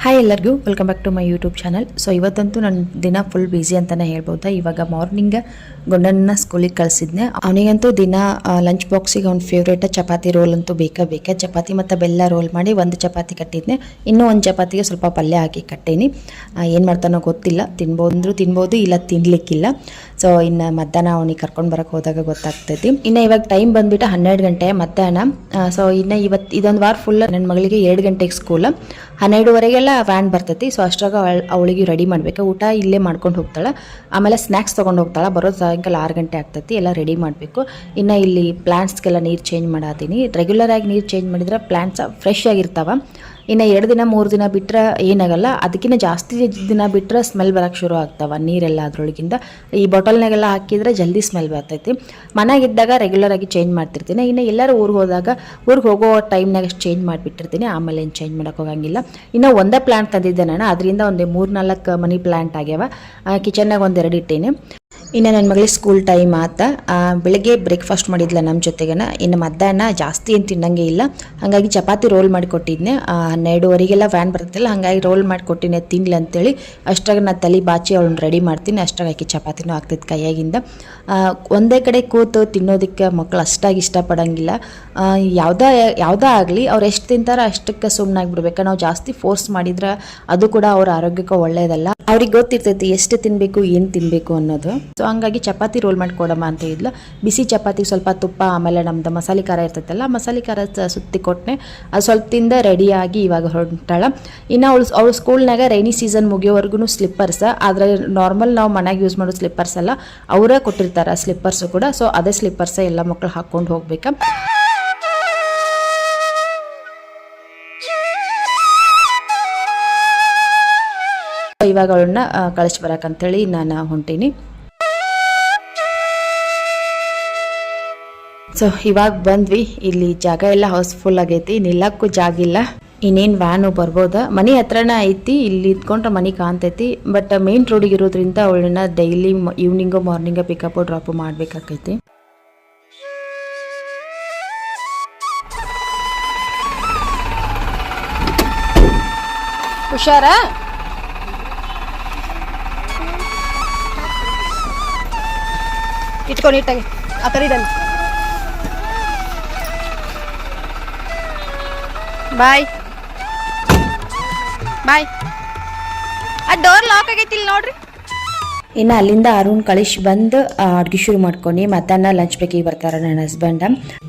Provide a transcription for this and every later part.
Hi ಎಲ್ಲರಿಗೂ welcome back to my YouTube channel. So ಇವತ್ತಂತೂ ನನ್ನ ದಿನ ಫುಲ್ ಬ್ಯುಸಿ ಅಂತಲೇ ಹೇಳ್ಬೋದಾ. ಇವಾಗ ಮಾರ್ನಿಂಗ್ ಗಂಡನ ಸ್ಕೂಲಿಗೆ ಕಳಿಸಿದ್ನೆ. ಅವನಿಗಂತೂ ದಿನ ಲಂಚ್ ಬಾಕ್ಸಿಗೆ ಅವ್ನ ಫೇವ್ರೇಟ್ ಚಪಾತಿ ರೋಲ್ ಅಂತೂ ಬೇಕೇ. ಚಪಾತಿ ಮತ್ತು ಬೆಲ್ಲ ರೋಲ್ ಮಾಡಿ ಒಂದು ಚಪಾತಿ ಕಟ್ಟಿದ್ನೆ, ಇನ್ನೂ ಒಂದು ಚಪಾತಿಗೆ ಸ್ವಲ್ಪ ಪಲ್ಯ ಹಾಕಿ ಕಟ್ಟೀನಿ. ಏನು ಮಾಡ್ತಾನೋ ಗೊತ್ತಿಲ್ಲ, ತಿನ್ಬೋದು ಇಲ್ಲ ತಿನ್ಲಿಕ್ಕಿಲ್ಲ. ಸೊ ಇನ್ನು ಮಧ್ಯಾಹ್ನ ಅವನಿಗೆ ಕರ್ಕೊಂಡು ಬರೋಕ್ಕೆ ಹೋದಾಗ ಗೊತ್ತಾಗ್ತೈತಿ. ಇನ್ನು ಇವಾಗ ಟೈಮ್ ಬಂದುಬಿಟ್ಟು 12 ಗಂಟೆ ಮಧ್ಯಾಹ್ನ. ಸೊ ಇನ್ನು ಇದೊಂದು ವಾರ ಫುಲ್ ನನ್ನ ಮಗಳಿಗೆ 2 ಗಂಟೆಗೆ ಸ್ಕೂಲ್, 12ವರೆಗೆಲ್ಲ ವ್ಯಾನ್ ಬರ್ತೈತಿ. ಸೊ ಅಷ್ಟ್ರಾಗ ಅವಳಿಗೆ ರೆಡಿ ಮಾಡಬೇಕು. ಊಟ ಇಲ್ಲೇ ಮಾಡ್ಕೊಂಡು ಹೋಗ್ತಾಳೆ, ಆಮೇಲೆ ಸ್ನ್ಯಾಕ್ಸ್ ತೊಗೊಂಡು ಹೋಗ್ತಾಳೆ. ಬರೋದು ಸಾಯಂಕಾಲ 6 ಗಂಟೆ ಆಗ್ತೈತಿ. ಎಲ್ಲ ರೆಡಿ ಮಾಡಬೇಕು. ಇನ್ನು ಇಲ್ಲಿ ಪ್ಲಾಂಟ್ಸ್ಗೆಲ್ಲ ನೀರು ಚೇಂಜ್ ಮಾಡತ್ತೀನಿ. ರೆಗ್ಯುಲರ್ ಆಗಿ ನೀರು ಚೇಂಜ್ ಮಾಡಿದ್ರೆ ಪ್ಲಾಂಟ್ಸ್ ಫ್ರೆಶ್ ಆಗಿರ್ತಾವೆ. ಇನ್ನು 2 ದಿನ 3 ದಿನ ಬಿಟ್ಟರೆ ಏನಾಗಲ್ಲ, ಅದಕ್ಕಿಂತ ಜಾಸ್ತಿ ದಿನ ಬಿಟ್ಟರೆ ಸ್ಮೆಲ್ ಬರೋಕ್ಕೆ ಶುರು ಆಗ್ತಾವೆ ನೀರೆಲ್ಲ. ಅದರೊಳಗಿಂದ ಈ ಬಾಟಲ್ನಾಗೆಲ್ಲ ಹಾಕಿದರೆ ಜಲ್ದಿ ಸ್ಮೆಲ್ ಬರ್ತೈತಿ. ಮನೆಯಾಗಿದ್ದಾಗ ರೆಗ್ಯುಲರ್ ಆಗಿ ಚೇಂಜ್ ಮಾಡ್ತಿರ್ತೀನಿ. ಇನ್ನು ಎಲ್ಲರೂ ಊರಿಗೆ ಹೋಗೋ ಟೈಮ್ನಾಗ ಅಷ್ಟು ಚೇಂಜ್ ಮಾಡಿಬಿಟ್ಟಿರ್ತೀನಿ. ಆಮೇಲೆ ಏನು ಚೇಂಜ್ ಮಾಡೋಕೆ ಹೋಗಂಗಿಲ್ಲ. ಇನ್ನು ಒಂದೇ ಪ್ಲಾಂಟ್ ತಂದಿದ್ದೆ ನಾನು, ಅದರಿಂದ ಒಂದು 3-4 ಮನಿ ಪ್ಲಾಂಟ್ ಆಗ್ಯಾವ. ಕಿಚನ್ನಾಗ 1-2 ಇಟ್ಟೀನಿ. ಇನ್ನು ನನ್ನ ಮಗಳಿಗೆ ಸ್ಕೂಲ್ ಟೈಮ್ ಆತ. ಬೆಳಗ್ಗೆ ಬ್ರೇಕ್ಫಾಸ್ಟ್ ಮಾಡಿದ್ಲ ನಮ್ಮ ಜೊತೆಗೇನ. ಇನ್ನು ಮಧ್ಯಾಹ್ನ ಜಾಸ್ತಿ ಏನು ತಿನ್ನಂಗೆ ಇಲ್ಲ, ಹಾಗಾಗಿ ಚಪಾತಿ ರೋಲ್ ಮಾಡಿ ಕೊಟ್ಟಿದ್ನೆ. 12ವರೆಗೆಲ್ಲ ವ್ಯಾನ್ ಬರ್ತಲ್ಲ, ಹಾಗಾಗಿ ರೋಲ್ ಮಾಡಿ ಕೊಟ್ಟಿನಿ ತಿನ್ಲಿ ಅಂತೇಳಿ. ಅಷ್ಟ್ರಾಗ ನಾನು ತಲೆ ಬಾಚಿ ಅವಳನ್ನ ರೆಡಿ ಮಾಡ್ತೀನಿ. ಅಷ್ಟ್ರಾಗ ಆಕಿ ಚಪಾತಿನೂ ಆಗ್ತೈತೆ ಕೈಯಾಗಿಂದ. ಒಂದೇ ಕಡೆ ಕೂತು ತಿನ್ನೋದಕ್ಕೆ ಮಕ್ಕಳು ಅಷ್ಟಾಗಿ ಇಷ್ಟಪಡೋಂಗಿಲ್ಲ. ಯಾವುದೇ ಆಗಲಿ ಅವ್ರು ಎಷ್ಟು ತಿಂತಾರೋ ಅಷ್ಟಕ್ಕೆ ಸುಮ್ಮನಾಗಿಬಿಡ್ಬೇಕು. ನಾವು ಜಾಸ್ತಿ ಫೋರ್ಸ್ ಮಾಡಿದ್ರೆ ಅದು ಕೂಡ ಅವ್ರ ಆರೋಗ್ಯಕ್ಕೆ ಒಳ್ಳೆಯದಲ್ಲ. ಅವ್ರಿಗೆ ಗೊತ್ತಿರ್ತೈತಿ ಎಷ್ಟು ತಿನ್ನಬೇಕು ಏನು ತಿನ್ನಬೇಕು ಅನ್ನೋದು. ಸೊ ಹಂಗಾಗಿ ಚಪಾತಿ ರೋಲ್ ಮಾಡಿ ಕೊಡಮ್ಮ ಅಂತ ಹೇಳಿದ್ಲು. ಬಿಸಿ ಚಪಾತಿ ಸ್ವಲ್ಪ ತುಪ್ಪ, ಆಮೇಲೆ ನಮ್ದು ಮಸಾಲೆ ಖಾರ ಇರ್ತೈತಲ್ಲ, ಮಸಾಲೆ ಖಾರ ಸುತ್ತಿ ಕೊಟ್ಟನೆ. ಅದು ಸ್ವಲ್ಪ ತಿಂದ ರೆಡಿಯಾಗಿ ಇವಾಗ ಹೊರಟಾಳ. ಇನ್ನು ಅವಳು ಸ್ಕೂಲ್ನಾಗ ರೈನಿ ಸೀಸನ್ ಮುಗಿಯೋವರೆಗೂ ಸ್ಲಿಪ್ಪರ್ಸ್, ಆದರೆ ನಾರ್ಮಲ್ ನಾವು ಮನೆಗೆ ಯೂಸ್ ಮಾಡೋ ಸ್ಲಿಪ್ಪರ್ಸ್ ಎಲ್ಲ ಅವರೇ ಕೊಟ್ಟಿರ್ತಾರೆ ಸ್ಲಿಪ್ಪರ್ಸು ಕೂಡ. ಸೊ ಅದೇ ಸ್ಲಿಪ್ಪರ್ಸೇ ಎಲ್ಲ ಮಕ್ಕಳು ಹಾಕ್ಕೊಂಡು ಹೋಗ್ಬೇಕು. ಇವಾಗ ಅವಳನ್ನ ಕಳಿಸಿ ಬರಕಂತೇಳಿ ನಾನು ಹೊಂಟೀನಿ. ಸೊ ಇವಾಗ ಬಂದ್ವಿ. ಇಲ್ಲಿ ಜಾಗ ಎಲ್ಲ ಹೌಸ್ಫುಲ್ ಆಗೈತಿ, ನಿಲ್ಲಕ್ಕೂ ಜಾಗ ಇಲ್ಲ. ಇನ್ನೇನು ವ್ಯಾನು ಬರ್ಬೋದ. ಮನೆ ಹತ್ರನ ಐತಿ, ಇಲ್ಲಿ ಇದ್ಕೊಂಡ್ರೆ ಮನೆ ಕಾಣ್ತೈತಿ. ಬಟ್ ಮೇನ್ ರೋಡಿಗೆ ಇರೋದ್ರಿಂದ ಅವಳನ್ನ daily evening morning pickup drop ಮಾಡ್ಬೇಕಾಕೈತಿ. ಹುಷಾರ ಇಟ್ಕೊಂಡು ಇಟ್ಟಾಗೆ ಆ ಕರೀದಲ್ಲಿ. ಬಾಯ್ ಬಾಯ್. ಆ ಡೋರ್ ಲಾಕ್ ಆಗೈತಿ ಇಲ್ಲಿ ನೋಡ್ರಿ. ಇನ್ನು ಅಲ್ಲಿಂದ ಅರುಣ್ ಕಳಿಸಿ ಬಂದು ಅಡ್ಗೆ ಶುರು ಮಾಡ್ಕೊಂಡು ಮಧ್ಯಾಹ್ನ ಲಂಚ್ ಬ್ರೇಕಿಗೆ ಬರ್ತಾರೆ ನನ್ನ ಹಸ್ಬೆಂಡ್.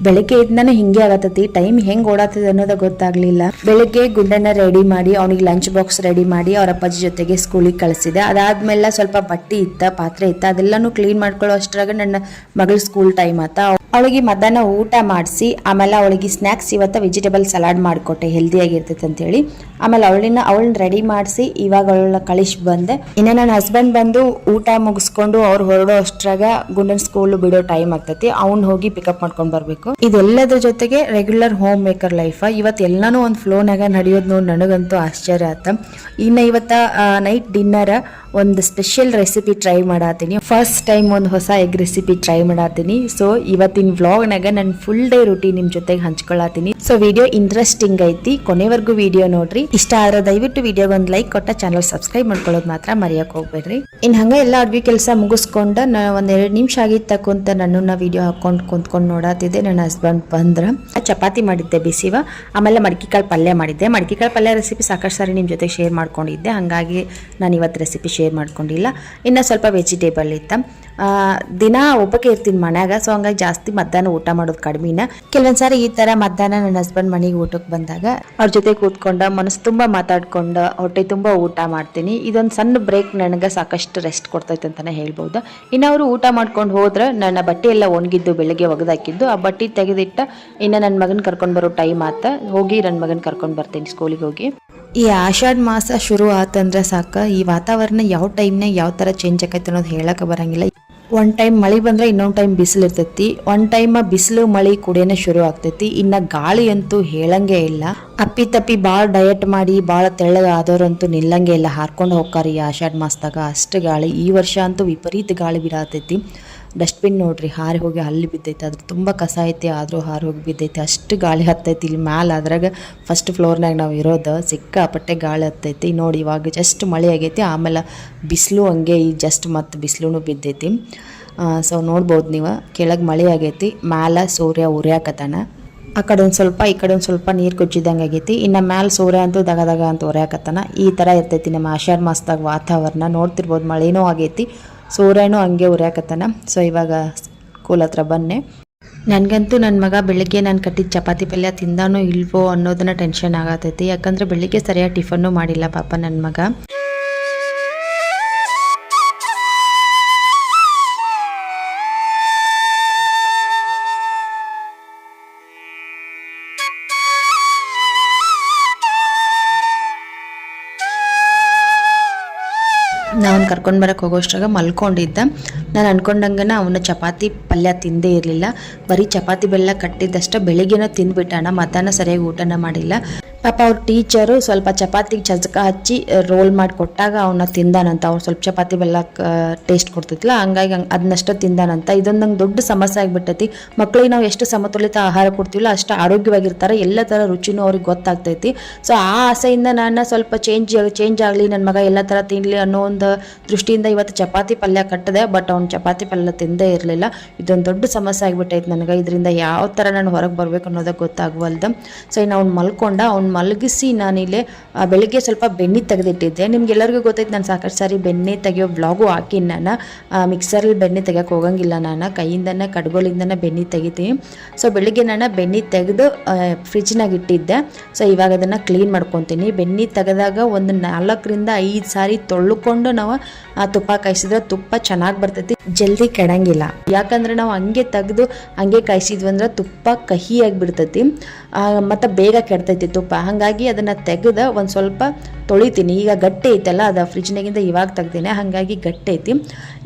ಬೆಳಗ್ಗೆ ಇದ್ನ ಹಿಂಗೆ ಆಗತ್ತೈತಿ, ಟೈಮ್ ಹೆಂಗ್ ಓಡಾತದ ಅನ್ನೋದ ಗೊತ್ತಾಗ್ಲಿಲ್ಲ. ಬೆಳಗ್ಗೆ ಗುಂಡನ್ನ ರೆಡಿ ಮಾಡಿ ಅವನಿಗೆ ಲಂಚ್ ಬಾಕ್ಸ್ ರೆಡಿ ಮಾಡಿ ಅವ್ರ ಅಪ್ಪಾಜಿ ಜೊತೆಗೆ ಸ್ಕೂಲಿಗೆ ಕಳಿಸಿದೆ. ಅದಾದ್ಮೇಲೆ ಸ್ವಲ್ಪ ಬಟ್ಟೆ ಇತ್ತ, ಪಾತ್ರೆ ಇತ್ತ, ಅದೆಲ್ಲಾನು ಕ್ಲೀನ್ ಮಾಡ್ಕೊಳ್ಳೋ ಅಷ್ಟ್ರಾಗ ನನ್ನ ಮಗಳ ಸ್ಕೂಲ್ ಟೈಮ್ ಆತ. ಅವಳಿಗೆ ಮಧ್ಯಾಹ್ನ ಊಟ ಮಾಡಿಸಿ ಆಮೇಲೆ ಅವಳಿಗೆ ಸ್ನ್ಯಾಕ್ಸ್ ಇವತ್ತು ವೆಜಿಟೇಬಲ್ ಸಲಾಡ್ ಮಾಡಿಕೊಟ್ಟೆ, ಹೆಲ್ದಿ ಆಗಿರ್ತೈತೆ ಅಂತೇಳಿ. ಆಮೇಲೆ ಅವಳನ್ನ ರೆಡಿ ಮಾಡಿಸಿ ಇವಾಗ ಅವಳನ್ನ ಕಳಿಸಿ ಬಂದೆ. ಇನ್ನು ನನ್ನ ಹಸ್ಬೆಂಡ್ ಬಂದು ಊಟ ಮುಗಿಸ್ಕೊಂಡು ಅವ್ರು ಹೊರಡೋ ಅಷ್ಟ್ರಾಗ ಗುಂಡನ್ ಸ್ಕೂಲ್ ಬಿಡೋ ಟೈಮ್ ಆಗ್ತೈತಿ. ಅವ್ನು ಹೋಗಿ ಪಿಕಪ್ ಮಾಡ್ಕೊಂಡು ಬರ್ಬೇಕು. ಇದೆಲ್ಲದ್ರ ಜೊತೆಗೆ ರೆಗ್ಯುಲರ್ ಹೋಮ್ ಮೇಕರ್ ಲೈಫ್. ಇವತ್ತು ಎಲ್ಲಾನು ಒಂದು ಫ್ಲೋನಾಗ ನಡೆಯೋದು ನೋಡಿ ನನಗಂತೂ ಆಶ್ಚರ್ಯ ಆತ. ಇನ್ನು ಇವತ್ತ ನೈಟ್ ಡಿನ್ನರ್ ಒಂದು ಸ್ಪೆಷಲ್ ರೆಸಿಪಿ ಟ್ರೈ ಮಾಡತ್ತೀನಿ. ಫಸ್ಟ್ ಟೈಮ್ ಒಂದು ಹೊಸ ಎಗ್ ರೆಸಿಪಿ ಟ್ರೈ ಮಾಡತ್ತೀನಿ. ಸೊ ಇವತ್ತಿನ ವ್ಲಾಗ್ನಾಗ ನಾನು ಫುಲ್ ಡೇ ರೂಟೀನ್ ನಿಮ್ ಜೊತೆಗೆ ಹಂಚ್ಕೊಳತೀನಿ. ಸೊ ವಿಡಿಯೋ ಇಂಟ್ರೆಸ್ಟಿಂಗ್ ಐತಿ, ಕೊನೆವರೆಗೂ ವಿಡಿಯೋ ನೋಡ್ರಿ. ಇಷ್ಟ ಆದ್ರೆ ದಯವಿಟ್ಟು ವಿಡಿಯೋಗೆ ಒಂದು ಲೈಕ್ ಕೊಟ್ಟ ಚಾನಲ್ ಸಬ್ಸ್ಕ್ರೈಬ್ ಮಾಡ್ಕೊಳ್ಳೋದು ಮಾತ್ರ ಮರೆಯಕ್ಕೆ ಹೋಗ್ಬೇಡ್ರಿ. ಇನ್ನು ಹಂಗೆ ಎಲ್ಲ ಅಡ್ಗೆ ಕೆಲಸ ಮುಗಿಸ್ಕೊಂಡು ನಾನು 1-2 ನಿಮಿಷ ಆಗಿತ್ತು ಕುಂತ ನನ್ನನ್ನ ವಿಡಿಯೋ ಹಾಕೊಂಡು ಕುಂತ್ಕೊಂಡು ನೋಡತ್ತಿದ್ದೆ. ನನ್ನ ಹಸ್ಬೆಂಡ್ ಬಂದ್ರ ಚಪಾತಿ ಮಾಡಿದ್ದೆ ಬಿಸಿವ, ಆಮೇಲೆ ಮಡಕಿಕಾಳು ಪಲ್ಯ ಮಾಡಿದ್ದೆ. ಮಡಕಿಕಾಳು ಪಲ್ಯ ರೆಸಿಪಿ ಸಾಕಷ್ಟು ಸಾರಿ ನಿಮ್ಮ ಜೊತೆ ಶೇರ್ ಮಾಡ್ಕೊಂಡಿದ್ದೆ, ಹಾಗಾಗಿ ನಾನು ಇವತ್ತು ರೆಸಿಪಿ ಶೇರ್ ಮಾಡ್ಕೊಂಡಿಲ್ಲ. ಇನ್ನು ಸ್ವಲ್ಪ ವೆಜಿಟೇಬಲ್ ಇತ್ತ. ದಿನ ಒಬ್ಬಕ್ಕೆ ಇರ್ತೀನಿ ಮನ್ಯಾಗ, ಸೊ ಹಂಗಾಗಿ ಜಾಸ್ತಿ ಮಧ್ಯಾಹ್ನ ಊಟ ಮಾಡೋದು ಕಡಿಮೆನ. ಕೆಲವೊಂದ್ಸಾರಿ ಈ ತರ ಮಧ್ಯಾಹ್ನ ನನ್ನ ಹಸ್ಬೆಂಡ್ ಮನೆಗೆ ಊಟಕ್ಕೆ ಬಂದಾಗ ಅವ್ರ ಜೊತೆ ಕೂತ್ಕೊಂಡ ಮನಸ್ಸು ತುಂಬಾ ಮಾತಾಡ್ಕೊಂಡು ಹೊಟ್ಟೆ ತುಂಬಾ ಊಟ ಮಾಡ್ತೀನಿ. ಇದೊಂದು ಸಣ್ಣ ಬ್ರೇಕ್ ನನಗೆ ಸಾಕಷ್ಟು ರೆಸ್ಟ್ ಕೊಡ್ತೈತೆ ಅಂತಾನೆ ಹೇಳ್ಬೋದು. ಇನ್ನು ಅವರು ಊಟ ಮಾಡ್ಕೊಂಡು ಹೋದ್ರೆ ನನ್ನ ಬಟ್ಟೆ ಎಲ್ಲ ಒಣಗಿದ್ದು ಬೆಳಗ್ಗೆ ಒಗೆದಾಕಿದ್ದು ಆ ಬಟ್ಟೆ ತೆಗೆದಿಟ್ಟ ಇನ್ನು ನನ್ನ ಮಗನ ಕರ್ಕೊಂಡು ಬರೋ ಟೈಮ್ ಆತ. ಹೋಗಿ ನನ್ನ ಮಗನ ಕರ್ಕೊಂಡು ಬರ್ತೀನಿ ಸ್ಕೂಲಿಗೆ ಹೋಗಿ. ಈ ಆಷಾಢ ಮಾಸ ಶುರು ಆತಂದ್ರೆ ಸಾಕ, ಈ ವಾತಾವರಣ ಯಾವ ಟೈಮ್ನಾಗ ಯಾವ ಥರ ಚೇಂಜ್ ಆಕೈತೆ ಅನ್ನೋದು ಹೇಳಕ್ಕೆ ಬರಂಗಿಲ್ಲ. ಒಂದು ಟೈಮ್ ಮಳೆ ಬಂದರೆ ಇನ್ನೊಂದು ಟೈಮ್ ಬಿಸಿಲು ಇರ್ತೈತಿ. ಒಂದು ಟೈಮ್ ಬಿಸಿಲು ಮಳೆ ಕುಡಿಯೋನೇ ಶುರು ಆಗ್ತೈತಿ. ಇನ್ನು ಗಾಳಿ ಅಂತೂ ಹೇಳಂಗೆ ಇಲ್ಲ. ಅಪ್ಪಿ ಭಾಳ ಡಯಟ್ ಮಾಡಿ ಭಾಳ ತೆಳ್ಳಗೆ ಆದವ್ರಂತೂ ನಿಲ್ಲಂಗೆ ಇಲ್ಲ, ಹಾರ್ಕೊಂಡು ಹೋಗ್ತಾರೆ ಈ ಆಷಾಢ ಮಾಸದಾಗ. ಅಷ್ಟು ಗಾಳಿ ಈ ವರ್ಷ ಅಂತೂ ವಿಪರೀತ ಗಾಳಿ ಬಿಡತೈತಿ. ಡಸ್ಟ್ಬಿನ್ ನೋಡ್ರಿ ಹಾರಿ ಹೋಗಿ ಅಲ್ಲಿ ಬಿದ್ದೈತೆ, ಅದ್ರ ತುಂಬ ಕಸ ಐತಿ ಆದರೂ ಹಾರಿ ಹೋಗಿ ಬಿದ್ದೈತೆ. ಅಷ್ಟು ಗಾಳಿ ಹತ್ತೈತಿ ಇಲ್ಲಿ ಮ್ಯಾಲೆ. ಅದ್ರಾಗ ಫಸ್ಟ್ ಫ್ಲೋರ್ನಾಗ ನಾವು ಇರೋದು, ಸಿಕ್ಕಾಪಟ್ಟೆ ಗಾಳಿ ಹತ್ತೈತಿ ನೋಡಿ. ಇವಾಗ ಜಸ್ಟ್ ಮಳೆ ಆಗೈತಿ, ಆಮೇಲೆ ಬಿಸಿಲು ಹಂಗೆ ಈ ಜಸ್ಟ್ ಮತ್ತು ಬಿಸಿಲು ಬಿದ್ದೈತಿ. ಸೊ ನೋಡ್ಬೋದು ನೀವು, ಕೆಳಗೆ ಮಳೆ ಆಗೈತಿ, ಮ್ಯಾಲೆ ಸೂರ್ಯ ಉರಿಯಾಕತ್ತಾನ. ಆ ಕಡೆ ಒಂದು ಸ್ವಲ್ಪ ಈ ಕಡೆ ಒಂದು ಸ್ವಲ್ಪ ನೀರು ಕೊಚ್ಚಿದಂಗೆ ಆಗೈತಿ. ಇನ್ನು ಮ್ಯಾಲೆ ಸೂರ್ಯ ಅಂತೂ ದಗದಾಗ ಅಂತ ಉರಿಯಾಕತ್ತಾನ. ಈ ಥರ ಇರ್ತೈತಿ ನಮ್ಮ ಆಷಾಢ ಮಾಸದಾಗ ವಾತಾವರಣ. ನೋಡ್ತಿರ್ಬೋದು ಮಳೆನೂ ಆಗೈತಿ, ಸೂರ್ಯನೂ ಹಂಗೆ ಉರಿಯಾಕತ್ತಾನ. ಸೊ ಇವಾಗ ಸ್ಕೂಲ್ ಹತ್ರ ಬನ್ನಿ. ನನಗಂತೂ ನನ್ನ ಮಗ ಬೆಳಿಗ್ಗೆ ನಾನು ಕಟ್ಟಿದ ಚಪಾತಿ ಪಲ್ಯ ತಿಂದಾನೋ ಇಲ್ವೋ ಅನ್ನೋದನ್ನ ಟೆನ್ಷನ್ ಆಗತೈತಿ. ಯಾಕಂದರೆ ಬೆಳಿಗ್ಗೆ ಸರಿಯಾಗಿ ಟಿಫನ್ನು ಮಾಡಿಲ್ಲ ಪಾಪ ನನ್ನ ಮಗ. ನಾನು ಕರ್ಕೊಂಡು ಬರೋಕ್ಕೆ ಹೋಗೋಷ್ಟ್ರಾಗ ಮಲ್ಕೊಂಡಿದ್ದ. ನಾನು ಅಂದ್ಕೊಂಡಂಗೆ ಅವನ ಚಪಾತಿ ಪಲ್ಯ ತಿಂದೇ ಇರಲಿಲ್ಲ, ಬರೀ ಚಪಾತಿ ಬೆಲ್ಲ ಕಟ್ಟಿದ್ದಷ್ಟ ಬೆಳಿಗ್ಗೆನೂ ತಿಂದ್ಬಿಟ್ಟಾನ, ಮಧ್ಯಾಹ್ನ ಸರಿಯಾಗಿ ಊಟನ ಮಾಡಿಲ್ಲ. ಪಾಪ ಅವ್ರ ಟೀಚರು ಸ್ವಲ್ಪ ಚಪಾತಿಗೆ ಚಜ್ಕ ಹಚ್ಚಿ ರೋಲ್ ಮಾಡಿ ಕೊಟ್ಟಾಗ ಅವನ್ನ ತಿಂದಾನಂತ. ಅವ್ರು ಸ್ವಲ್ಪ ಚಪಾತಿ ಬೆಲ್ಲ ಟೇಸ್ಟ್ ಕೊಡ್ತಿದ್ಲ, ಹಂಗಾಗಿ ಅದನ್ನಷ್ಟು ತಿಂದಾನಂತ. ಇದೊಂದು ನಂಗೆ ದೊಡ್ಡ ಸಮಸ್ಯೆ ಆಗಿಬಿಟ್ಟೈತಿ. ಮಕ್ಕಳಿಗೆ ನಾವು ಎಷ್ಟು ಸಮತೋಲಿತ ಆಹಾರ ಕೊಡ್ತೀವಲ್ಲ ಅಷ್ಟು ಆರೋಗ್ಯವಾಗಿರ್ತಾರೆ, ಎಲ್ಲ ಥರ ರುಚಿನೂ ಅವ್ರಿಗೆ ಗೊತ್ತಾಗ್ತೈತಿ. ಸೊ ಆ ಆಸೆಯಿಂದ ನಾನು ಸ್ವಲ್ಪ ಚೇಂಜ್ ಆಗಲಿ, ನನ್ನ ಮಗ ಎಲ್ಲ ಥರ ತಿನ್ನಲಿ ಅನ್ನೋ ಒಂದು ದೃಷ್ಟಿಯಿಂದ ಇವತ್ತು ಚಪಾತಿ ಪಲ್ಯ ಕಟ್ಟಿದೆ. ಬಟ್ ಅವ್ನು ಚಪಾತಿ ಪಲ್ಯ ತಿಂದೇ ಇರಲಿಲ್ಲ. ಇದೊಂದು ದೊಡ್ಡ ಸಮಸ್ಯೆ ಆಗಿಬಿಟ್ಟೈತೆ ನನಗೆ. ಇದರಿಂದ ಯಾವ ಥರ ನಾನು ಹೊರಗೆ ಬರಬೇಕು ಅನ್ನೋದಕ್ಕೆ ಗೊತ್ತಾಗವಲ್ದು. ಸೊ ಇನ್ನು ಅವ್ನು ಮಲ್ಕೊಂಡ, ಅವ್ನು ಮಲಗಿಸಿ ನಾನಿಲ್ಲೇ ಬೆಳಿಗ್ಗೆ ಸ್ವಲ್ಪ ಬೆಣ್ಣೆ ತೆಗೆದಿಟ್ಟಿದ್ದೆ. ನಿಮ್ಗೆಲ್ಲರಿಗೂ ಗೊತ್ತೈತೆ, ನಾನು ಸಾಕಷ್ಟು ಸಾರಿ ಬೆಣ್ಣೆ ತೆಗೆಯೋ ವ್ಲಾಗು ಹಾಕಿ. ನಾನು ಮಿಕ್ಸರಲ್ಲಿ ಬೆಣ್ಣೆ ತೆಗಿಯೋಕೆ ಹೋಗಂಗಿಲ್ಲ, ನಾನು ಕೈಯಿಂದನೇ ಕಡ್ಗೋಲಿಂದನೇ ಬೆಣ್ಣೆ ತೆಗಿತೀನಿ. ಸೊ ಬೆಳಿಗ್ಗೆ ನಾನು ಬೆಣ್ಣೆ ತೆಗೆದು ಫ್ರಿಜ್ನಾಗ ಇಟ್ಟಿದ್ದೆ. ಸೊ ಇವಾಗ ಅದನ್ನು ಕ್ಲೀನ್ ಮಾಡ್ಕೊತೀನಿ. ಬೆಣ್ಣೆ ತೆಗೆದಾಗ ಒಂದು 4 ರಿಂದ 5 ಸಾರಿ ತೊಳ್ಕೊಂಡು ನಾವು ತುಪ್ಪ ಕಾಯಿಸಿದ್ರೆ ತುಪ್ಪ ಚೆನ್ನಾಗಿ ಬರ್ತೈತಿ, ಜಲ್ದಿ ಕೆಡಂಗಿಲ್ಲ. ಯಾಕಂದ್ರೆ ನಾವು ಹಂಗೆ ತೆಗೆದು ಹಂಗೆ ಕಾಯಿಸಿದ್ವಿ ಅಂದ್ರೆ ತುಪ್ಪ ಕಹಿಯಾಗಿ ಬಿಡ್ತೈತಿ, ಮತ್ತು ಬೇಗ ಕೆಡ್ತೈತಿ ತುಪ್ಪ. ಹಾಗಾಗಿ ಅದನ್ನು ತೆಗೆದು ಒಂದು ಸ್ವಲ್ಪ ತೊಳಿತೀನಿ. ಈಗ ಗಟ್ಟಿ ಐತಲ್ಲ, ಅದು ಫ್ರಿಜ್ನಾಗಿಂದ ಇವಾಗ ತೆಗ್ದೀನಿ, ಹಾಗಾಗಿ ಗಟ್ಟಿ ಐತಿ.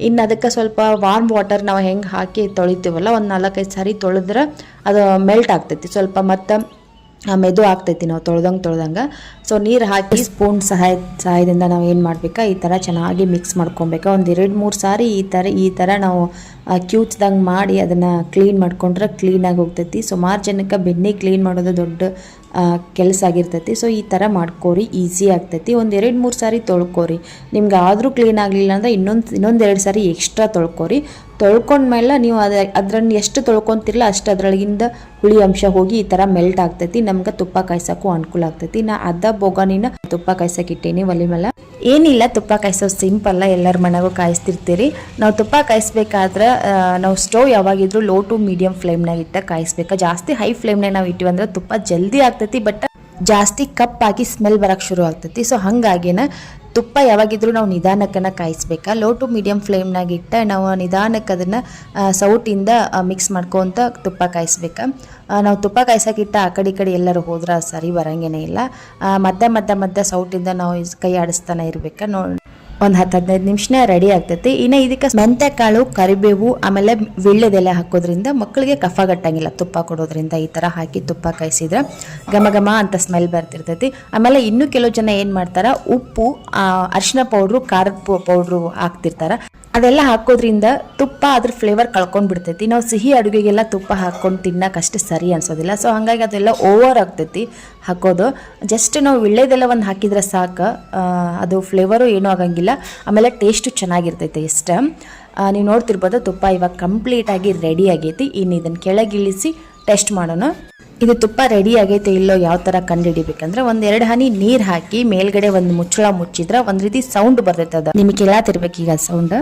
ಇನ್ನು ಅದಕ್ಕೆ ಸ್ವಲ್ಪ ವಾರ್ಮ್ ವಾಟರ್ ನಾವು ಹೆಂಗೆ ಹಾಕಿ ತೊಳಿತೀವಲ್ಲ, ಒಂದು 4-5 ಸಾರಿ ತೊಳೆದ್ರೆ ಅದು ಮೆಲ್ಟ್ ಆಗ್ತೈತಿ ಸ್ವಲ್ಪ, ಮತ್ತು ಮೆದು ಆಗ್ತೈತಿ ನಾವು ತೊಳ್ದಂಗೆ. ಸೊ ನೀರು ಹಾಕಿ ಸ್ಪೂನ್ ಸಹಾಯದಿಂದ ನಾವು ಏನು ಮಾಡಬೇಕಾ, ಈ ಥರ ಚೆನ್ನಾಗಿ ಮಿಕ್ಸ್ ಮಾಡ್ಕೊಬೇಕಾ. ಒಂದು 2-3 ಸಾರಿ ಈ ಥರ ನಾವು ಕ್ಯೂಚ್ದಂಗೆ ಮಾಡಿ ಅದನ್ನು ಕ್ಲೀನ್ ಮಾಡ್ಕೊಂಡ್ರೆ ಕ್ಲೀನಾಗಿ ಹೋಗ್ತೈತಿ. ಸುಮಾರು ಜನಕ್ಕೆ ಬೆಣ್ಣೆ ಕ್ಲೀನ್ ಮಾಡೋದು ದೊಡ್ಡ ಕೆಲಸ ಆಗಿರ್ತೈತಿ. ಸೊ ಈ ಥರ ಮಾಡ್ಕೋರಿ, ಈಸಿ ಆಗ್ತೈತಿ. ಒಂದು 2-3 ಸಾರಿ ತೊಳ್ಕೊರಿ. ನಿಮ್ಗೆ ಆದರೂ ಕ್ಲೀನ್ ಆಗಲಿಲ್ಲ ಅಂದರೆ ಇನ್ನೊಂದು 2 ಸಾರಿ ಎಕ್ಸ್ಟ್ರಾ ತೊಳ್ಕೊರಿ. ತೊಳ್ಕೊಂಡ್ಮೇಲೆ ನೀವು ಅದನ್ನು ಎಷ್ಟು ತೊಳ್ಕೊತಿರಲ್ಲ ಅಷ್ಟು ಅದರೊಳಗಿಂದ ಹುಳಿ ಅಂಶ ಹೋಗಿ ಈ ಥರ ಮೆಲ್ಟ್ ಆಗ್ತೈತಿ. ನಮ್ಗೆ ತುಪ್ಪ ಕಾಯ್ಸೋಕ್ಕೂ ಅನುಕೂಲ ಆಗ್ತೈತಿ. ನಾ ಬೋಗನಿನ ತುಪ್ಪ ಕಾಯ್ಸಕ್ಕೆ ಇಟ್ಟೀನಿ ಒಲೆ ಮೇಲೆ. ಏನಿಲ್ಲ, ತುಪ್ಪ ಕಾಯಿಸೋದು ಸಿಂಪಲ್ಲ, ಎಲ್ಲರ ಮನೆಗೂ ಕಾಯಿಸ್ತಿರ್ತೀರಿ. ನಾವು ತುಪ್ಪ ಕಾಯಿಸ್ಬೇಕಾದ್ರೆ ನಾವು ಸ್ಟವ್ ಯಾವಾಗಿದ್ರೂ ಲೋ ಟು ಮೀಡಿಯಮ್ ಫ್ಲೇಮ್ನಾಗ ಇಟ್ಟ ಕಾಯಿಸ್ಬೇಕು. ಜಾಸ್ತಿ ಹೈ ಫ್ಲೇಮ್ನಾಗ ನಾವು ಇಟ್ಟಿವಿ ಅಂದ್ರೆ ತುಪ್ಪ ಜಲ್ದಿ ಆಗ್ತೈತಿ, ಬಟ್ ಜಾಸ್ತಿ ಕಪ್ಪಾಗಿ ಸ್ಮೆಲ್ ಬರೋಕ್ಕೆ ಶುರು ಆಗ್ತೈತಿ. ಸೊ ಹಾಗಾಗಿನ ತುಪ್ಪ ಯಾವಾಗಿದ್ರೂ ನಾವು ನಿಧಾನಕ್ಕನ್ನು ಕಾಯಿಸ್ಬೇಕಾ. ಲೋ ಟು ಮೀಡಿಯಮ್ ಫ್ಲೇಮ್ನಾಗ ಇಟ್ಟ ನಾವು ನಿಧಾನಕ್ಕೆ ಅದನ್ನು ಸೌಟಿಂದ ಮಿಕ್ಸ್ ಮಾಡ್ಕೊತ ತುಪ್ಪ ಕಾಯಿಸ್ಬೇಕಾ. ನಾವು ತುಪ್ಪ ಕಾಯಿಸೋಕ್ಕಿಟ್ಟ ಆ ಕಡೆ ಎಲ್ಲರೂ ಹೋದ್ರೆ ಸರಿ ಬರೋಂಗೇನೇ ಇಲ್ಲ. ಮಧ್ಯ ಸೌಟಿಂದ ನಾವು ಕೈ ಆಡಿಸ್ತಾನೆ ಇರಬೇಕಾ. ಒಂದು 10-15 ನಿಮಿಷನೇ ರೆಡಿ ಆಗ್ತೈತಿ. ಇನ್ನು ಇದಕ್ಕೆ ಮೆಂತ್ಯಕಾಳು, ಕರಿಬೇವು, ಆಮೇಲೆ ವೀಳ್ಯದೆಲೆ ಹಾಕೋದ್ರಿಂದ ಮಕ್ಕಳಿಗೆ ಕಫ ಗಟ್ಟಂಗಿಲ್ಲ. ತುಪ್ಪ ಕೊಡೋದ್ರಿಂದ ಈ ಥರ ಹಾಕಿ ತುಪ್ಪ ಕಾಯಿಸಿದ್ರೆ ಘಮ ಅಂತ ಸ್ಮೆಲ್ ಬರ್ತಿರ್ತೈತಿ. ಆಮೇಲೆ ಇನ್ನೂ ಕೆಲವು ಜನ ಏನು ಮಾಡ್ತಾರೆ, ಉಪ್ಪು, ಅರಿಶಿನ ಪೌಡ್ರು, ಖಾರದ ಪೌಡ್ರು ಹಾಕ್ತಿರ್ತಾರೆ. ಅದೆಲ್ಲ ಹಾಕೋದ್ರಿಂದ ತುಪ್ಪ ಅದ್ರ ಫ್ಲೇವರ್ ಕಳ್ಕೊಂಡು ಬಿಡ್ತೈತಿ. ನಾವು ಸಿಹಿ ಅಡುಗೆಗೆಲ್ಲ ತುಪ್ಪ ಹಾಕ್ಕೊಂಡು ತಿನ್ನೋಕೆ ಅಷ್ಟು ಸರಿ ಅನ್ಸೋದಿಲ್ಲ. ಸೊ ಹಾಗಾಗಿ ಅದೆಲ್ಲ ಓವರ್ ಆಗ್ತೈತಿ ಹಾಕೋದು. ಜಸ್ಟ್ ನಾವು ವೀಳ್ಯದೆಲೆ ಒಂದು ಹಾಕಿದ್ರೆ ಸಾಕು, ಅದು ಫ್ಲೇವರು ಏನೂ ಆಗಂಗಿಲ್ಲ, ಆಮೇಲೆ ಟೇಸ್ಟು ಚೆನ್ನಾಗಿರ್ತೈತೆ ಇಷ್ಟ. ನೀವು ನೋಡ್ತಿರ್ಬೋದು ತುಪ್ಪ ಇವಾಗ ಕಂಪ್ಲೀಟಾಗಿ ರೆಡಿ ಆಗೈತಿ. ಇನ್ನು ಇದನ್ನು ಕೆಳಗಿಳಿಸಿ ಟೆಸ್ಟ್ ಮಾಡೋಣ. ಇದು ತುಪ್ಪ ರೆಡಿ ಆಗೈತೆ ಇಲ್ಲೋ ಯಾವ ಥರ ಕಂಡುಹಿಡಿಬೇಕಂದ್ರೆ, 1-2 ಹನಿ ನೀರು ಹಾಕಿ ಮೇಲ್ಗಡೆ ಒಂದು ಮುಚ್ಚಳ ಮುಚ್ಚಿದ್ರೆ ಒಂದು ರೀತಿ ಸೌಂಡ್ ಬರ್ತೈತೆ. ಅದು ನಿಮಗೆ ಕೇಳತ್ತಿರ್ಬೇಕು ಈಗ ಸೌಂಡ್,